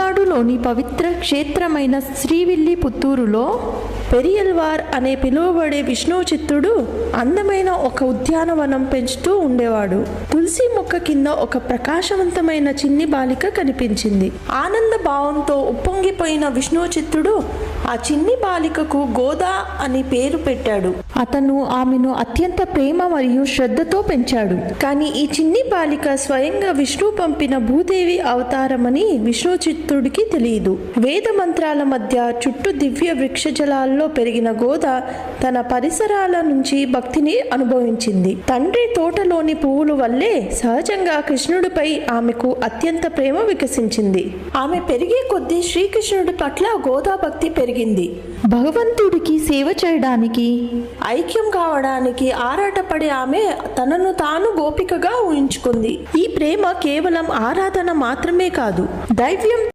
తమిళనాడులోని పవిత్ర క్షేత్రమైన శ్రీవిల్లిపుత్తూరులో పెరియల్వార్ అనే పిలువబడే విష్ణు చిత్తుడు అందమైన ఒక ఉద్యానవనం పెంచుతూ ఉండేవాడు. తులసి మొక్క కింద ఒక ప్రకాశవంతమైన చిన్ని బాలిక కనిపించింది. ఆనంద భావంతో ఉప్పొంగిపోయిన విష్ణు చిత్తుడు ఆ చిన్ని బాలికకు గోదా అని పేరు పెట్టాడు. అతను ఆమెను అత్యంత ప్రేమ మరియు శ్రద్ధతో పెంచాడు. కానీ ఈ చిన్ని బాలిక స్వయంగా విష్ణు పంపిన భూదేవి అవతారమని విష్ణు చిత్తుడికి తెలియదు. వేద మంత్రాల మధ్య చుట్టూ దివ్య వృక్షజలాల్లో పెరిగిన గోద తన పరిసరాల నుంచి భక్తిని అనుభవించింది. తండ్రి తోటలోని పువ్వుల వల్లే సహజంగా కృష్ణుడిపై ఆమెకు అత్యంత ప్రేమ వికసించింది. ఆమె పెరిగే కొద్దీ శ్రీకృష్ణుడి పట్ల గోదా భక్తి పెరిగింది. భగవంతుడికి సేవ చేయడానికి, ఐక్యం కావడానికి ఆరాటపడే ఆమె తనను తాను గోపికగా ఊహించుకుంది. ఈ ప్రేమ కేవలం ఆరాధన మాత్రమే కాదు, దైవ్యం